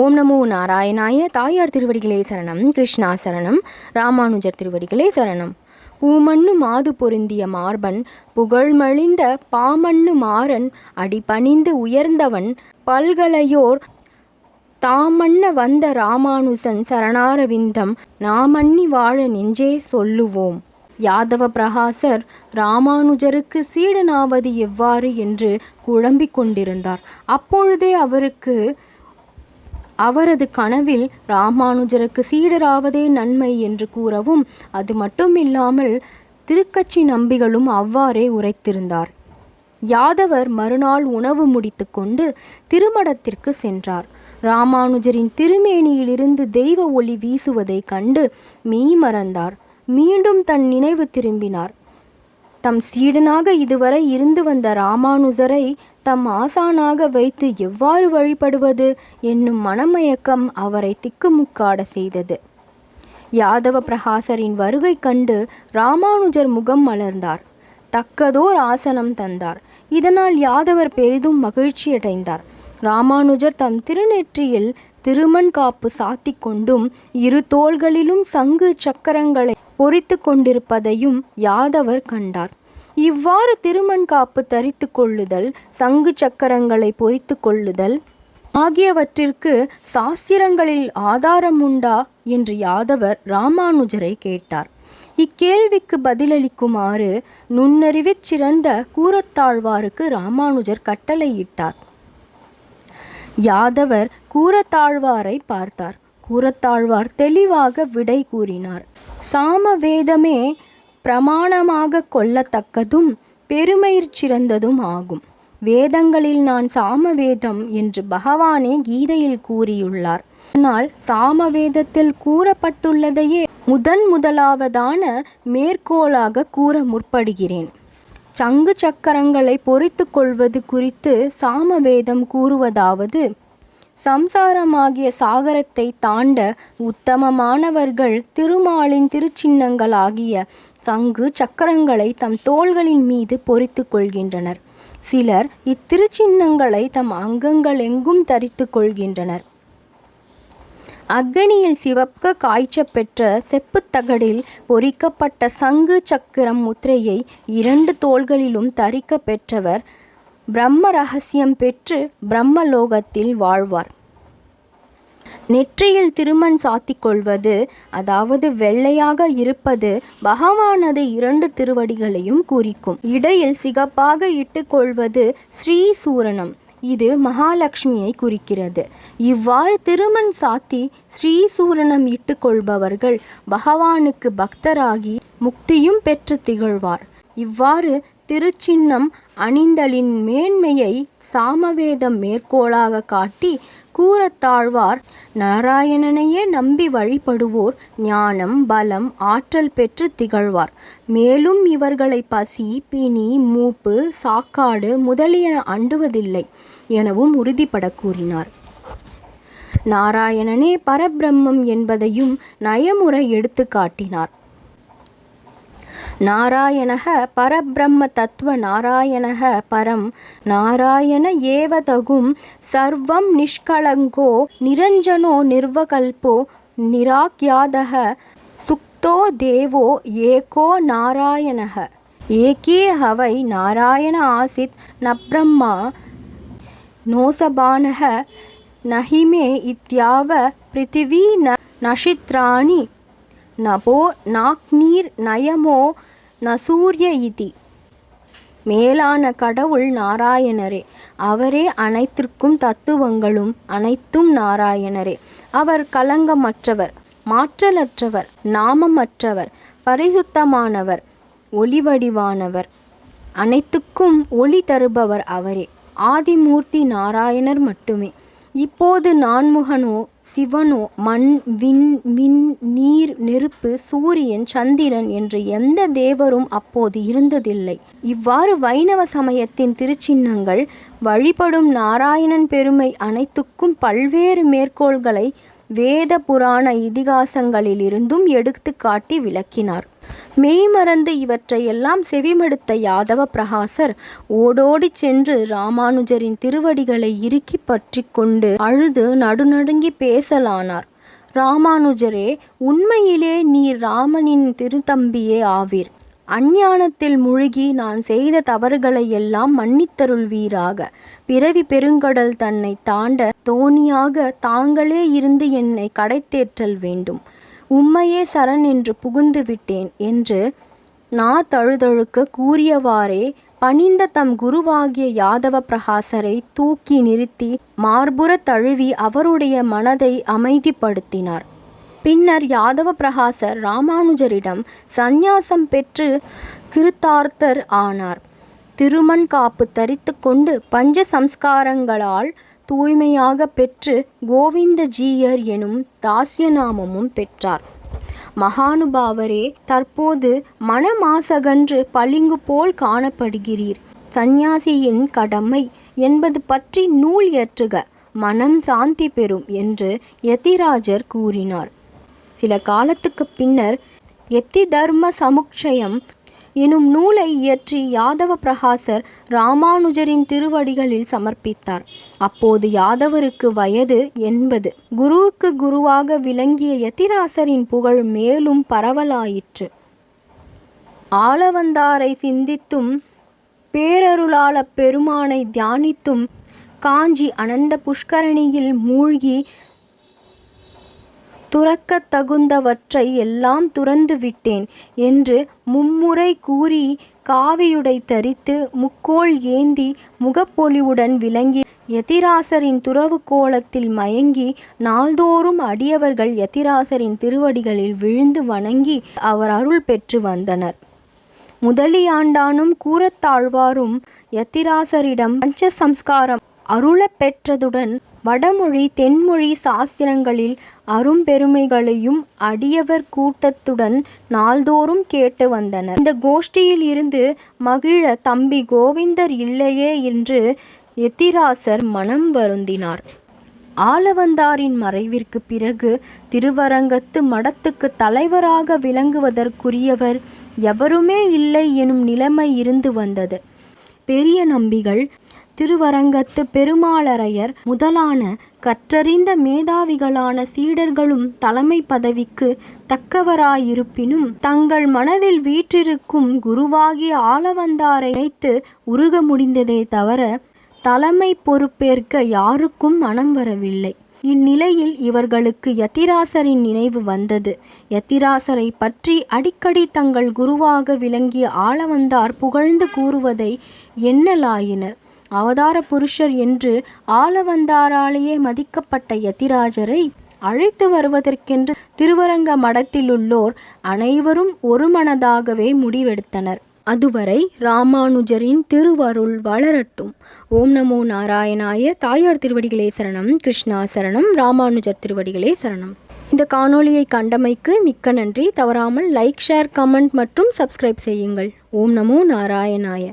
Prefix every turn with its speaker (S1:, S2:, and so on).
S1: ஓம் நமோ நாராயணாய. தாயார் திருவடிகளே சரணம். கிருஷ்ணா சரணம். ராமானுஜர் திருவடிகளே சரணம். பூமண்ணு மாது பொருந்திய மார்பன் புகழ்மழிந்த பாமண்ணு மாறன் அடிபணிந்து உயர்ந்தவன் பல்கலையோர் தாமண்ண வந்த ராமானுசன் சரணாரவிந்தம் நாமண்ணி வாழ நெஞ்சே சொல்லுவோம். யாதவ பிரகாசர் ராமானுஜருக்கு சீடனாவது எவ்வாறு என்று குழம்பிக் கொண்டிருந்தார். அப்பொழுதே அவரது கனவில் ராமானுஜருக்கு சீடராவதே நன்மை என்று கூறவும், அது மட்டுமில்லாமல் திருக்கச்சி நம்பிகளும் அவ்வாறே உரைத்திருந்தார். யாதவர் மறுநாள் உணவு முடித்து கொண்டு திருமடத்திற்கு சென்றார். ராமானுஜரின் திருமேனியிலிருந்து தெய்வ ஒளி வீசுவதைக் கண்டு மெய் மறந்தார். மீண்டும் தன் நினைவு திரும்பினார். தம் சீடனாக இதுவரை இருந்து வந்த ராமானுஜரை தம் ஆசானாக வைத்து எவ்வாறு வழிபடுவது என்னும் மனமயக்கம் அவரை திக்குமுக்காட செய்தது. யாதவ பிரகாசரின் வருகை கண்டு ராமானுஜர் முகம் மலர்ந்தார். தக்கதோர் ஆசனம் தந்தார். இதனால் யாதவர் பெரிதும் மகிழ்ச்சியடைந்தார். ராமானுஜர் தம் திருநெற்றியில் திருமண் காப்பு சாத்தி கொண்டும் இரு தோள்களிலும் சங்கு சக்கரங்களை பொறித்து கொண்டிருப்பதையும் யாதவர் கண்டார். இவ்வாறு திருமண் காப்பு தரித்து கொள்ளுதல், சங்கு சக்கரங்களை பொறித்து கொள்ளுதல் ஆகியவற்றிற்கு சாஸ்திரங்களில் ஆதாரம் உண்டா என்று யாதவர் ராமானுஜரை கேட்டார். இக்கேள்விக்கு பதிலளிக்குமாறு நுண்ணறிவிற் சிறந்த கூரத்தாழ்வாருக்கு ராமானுஜர் கட்டளையிட்டார். யாதவர் கூரத்தாழ்வாரை பார்த்தார். கூரத்தாழ்வார் தெளிவாக விடை கூறினார். சாமவேதமே பிரமாணமாக கொள்ளத்தக்கதும் பெருமையிற் சிறந்ததும் ஆகும். வேதங்களில் நான் சாமவேதம் என்று பகவானே கீதையில் கூறியுள்ளார். ஆனால் சாமவேதத்தில் கூறப்பட்டுள்ளதையே முதலாவதான மேற்கோளாக கூற முற்படுகிறேன். சங்கு சக்கரங்களை பொறித்து கொள்வது குறித்து சாமவேதம் கூறுவதாவது, சம்சாரமாகிய சாகரத்தை தாண்ட உத்தமமானவர்கள் திருமாலின் திருச்சின்னங்களாகிய சங்கு சக்கரங்களை தம் தோள்களின் மீது பொறித்து கொள்கின்றனர். சிலர் இத்திருச்சின்னங்களை தம் அங்கங்களெங்கும் தரித்து கொள்கின்றனர். அக்னியில் சிவக்க காய்ச்ச பெற்ற செப்புத்தகடில் பொறிக்கப்பட்ட சங்கு சக்கரம் முத்திரையை 2 தோள்களிலும் தரிக்க பெற்றவர் பிரம்ம ரகசியம் பெற்று பிரம்மலோகத்தில் வாழ்வார். நெற்றியில் திருமண் சாத்திக் கொள்வது, அதாவது வெள்ளையாக இருப்பது, பகவானது 2 திருவடிகளையும் குறிக்கும். இடையில் சிகப்பாக இட்டுக்கொள்வது ஸ்ரீசூரணம், இது மகாலட்சுமியை குறிக்கிறது. இவ்வாறு திருமண் சாத்தி ஸ்ரீசூரணம் இட்டு கொள்பவர்கள் பகவானுக்கு பக்தராகி முக்தியும் பெற்று திகழ்வார். இவ்வாறு திருச்சின்னம் அணிந்தலின் மேன்மையை சாமவேதம் மேற்கோளாக காட்டி கூரத்தாழ்வார் நாராயணனையே நம்பி வழிபடுவோர் ஞானம், பலம், ஆற்றல் பெற்று திகழ்வார். மேலும் இவர்களை பசி, பிணி, மூப்பு, சாக்காடு முதலியன அண்டுவதில்லை எனவும் உறுதிபட கூறினார். நாராயணனே பரபிரம்மம் என்பதையும் நயமுறை எடுத்து காட்டினார். நாராயணக பரபிரம்ம தத்துவ நாராயணக பரம் நாராயண ஏவதகும் சர்வம் நிஷ்கலங்கோ நிரஞ்சனோ நிர்வகல்போ நிராக்யாதக சுக்தோ தேவோ ஏகோ நாராயணக ஏகே ஹவை நாராயண ஆசித் நப்ரம்மா நோசபானக நஹிமே இத்யாவ பிருத்திவி நஷித்ராணி நபோ நாக்நீர் நயமோ நசூரிய இதி. மேலான கடவுள் நாராயணரே. அவரே அனைத்திற்கும் தத்துவங்களும் அனைத்தும் நாராயணரே. அவர் கலங்கமற்றவர், மாற்றலற்றவர், நாமமற்றவர், பரிசுத்தமானவர், ஒளிவடிவானவர், அனைத்துக்கும் ஒளி தருபவர் அவரே. ஆதிமூர்த்தி நாராயணர் மட்டுமே. இப்போது நான்முகனோ சிவனோ மண், விண், மின், நீர், நெருப்பு, சூரியன், சந்திரன் என்று எந்த தேவரும் அப்போது இருந்ததில்லை. இவ்வாறு வைணவ சமயத்தின் திருச்சின்னங்கள் வழிபடும் நாராயணன் பெருமை அனைத்துக்கும் பல்வேறு மேற்கோள்களை வேத புராண இதிகாசங்களிலிருந்தும் எடுத்து காட்டி விளக்கினார். மெய்மறந்து இவற்றை எல்லாம் செவிமடுத்த யாதவ பிரகாசர் ஓடோடி சென்று ராமானுஜரின் திருவடிகளை இறுக்கி பற்றி கொண்டு அழுது நடுநடுங்கி பேசலானார். ராமானுஜரே, உண்மையிலே நீர் ராமனின் திருத்தம்பியே ஆவீர். அஞ்ஞானத்தில் முழுகி நான் செய்த தவறுகளை எல்லாம் மன்னித்தருள்வீராக. பிறவி பெருங்கடல் தன்னை தாண்ட தோணியாக தாங்களே இருந்து என்னை கடைத்தேற்றல் வேண்டும். உம்மையே சரண் என்று புகுந்து விட்டேன் என்று தழுதழுக்க கூறியவாறே பணிந்த தம் குருவாகிய யாதவ பிரகாசரை தூக்கி நிறுத்தி மார்புற தழுவி அவருடைய மனதை அமைதிப்படுத்தினார். பின்னர் யாதவ பிரகாசர் ராமானுஜரிடம் சந்நியாசம் பெற்று கிருத்தார்த்தர் ஆனார். திருமண் காப்பு தரித்து கொண்டு பஞ்ச சம்ஸ்காரங்களால் தூய்மையாக பெற்று கோவிந்தஜீயர் எனும் தாஸ்யநாமமும் பெற்றார். மகானுபாவரே, தற்போது மனமாசகன்று பளிங்கு போல் காணப்படுகிறீர். சந்நியாசியின் கடமை என்பது பற்றி நூல் இயற்றுக, மனம் சாந்தி பெறும் என்று யதிராஜர் கூறினார். சில காலத்துக்கு பின்னர் யதி தர்ம சமுச்சயம் எனும் நூலை இயற்றி யாதவ பிரகாசர் ராமானுஜரின் திருவடிகளில் சமர்ப்பித்தார். அப்போது யாதவருக்கு வயது 80. குருவுக்கு குருவாக விளங்கிய யதிராசரின் புகழ் மேலும் பரவலாயிற்று. ஆளவந்தாரை சிந்தித்தும் பேரருளாள பெருமானை தியானித்தும் காஞ்சி அனந்த புஷ்கரணியில் மூழ்கி துறக்கத் தகுந்தவற்றை எல்லாம் துறந்து விட்டேன் என்று மும்முறை கூறி காவியுடை தரித்து முக்கோல் ஏந்தி முகப்பொலிவுடன் விளங்கி யதிராசரின் துறவு கோலத்தில் மயங்கி நாள்தோறும் அடியவர்கள் யதிராசரின் திருவடிகளில் விழுந்து வணங்கி அவர் அருள் பெற்று வந்தனர். முதலியாண்டானும் கூறத்தாழ்வாரும் யதிராசரிடம் பஞ்சசம்ஸ்காரம் அருளப் பெற்றதுடன் வடமொழி தென்மொழி சாஸ்திரங்களில் அரும்பெருமைகளையும் அடியவர் கூட்டத்துடன் நாள்தோறும் கேட்டு வந்தனர். இந்த கோஷ்டியில் இருந்து மகிழ தம்பி கோவிந்தர் இல்லையே என்று யதிராசர் மனம் வருந்தினார். ஆளவந்தாரின் மறைவிற்கு பிறகு திருவரங்கத்து மடத்துக்கு தலைவராக விளங்குவதற்குரியவர் எவருமே இல்லை எனும் நிலைமை இருந்து வந்தது. பெரிய நம்பிகள், திருவரங்கத்து பெருமாளரையர் முதலான கற்றறிந்த மேதாவிகளான சீடர்களும் தலைமை பதவிக்கு தக்கவராயிருப்பினும் தங்கள் மனதில் வீற்றிருக்கும் குருவாகிய ஆளவந்தாரை நினைத்து உருக முடிந்ததே தவிர தலைமை பொறுப்பேற்க யாருக்கும் மனம் வரவில்லை. இந்நிலையில் இவர்களுக்கு யதிராசரின் நினைவு வந்தது. யதிராசரை பற்றி அடிக்கடி தங்கள் குருவாக விளங்கிய ஆளவந்தார் புகழ்ந்து கூறுவதை எண்ணலாயினர். அவதார புருஷர் என்று ஆளவந்தாராலேயே மதிக்கப்பட்ட யதிராஜரை அழைத்து வருவதற்கென்று திருவரங்க மடத்திலுள்ளோர் அனைவரும் ஒருமனதாகவே முடிவெடுத்தனர். அதுவரை ராமானுஜரின் திருவருள் வளரட்டும். ஓம் நமோ நாராயணாய. தாயார் திருவடிகளே சரணம். கிருஷ்ணா சரணம். ராமானுஜர் திருவடிகளே சரணம். இந்த காணொளியை கண்டமைக்கு மிக்க நன்றி. தவறாமல் லைக், ஷேர், கமெண்ட் மற்றும் சப்ஸ்கிரைப் செய்யுங்கள். ஓம் நமோ நாராயணாய.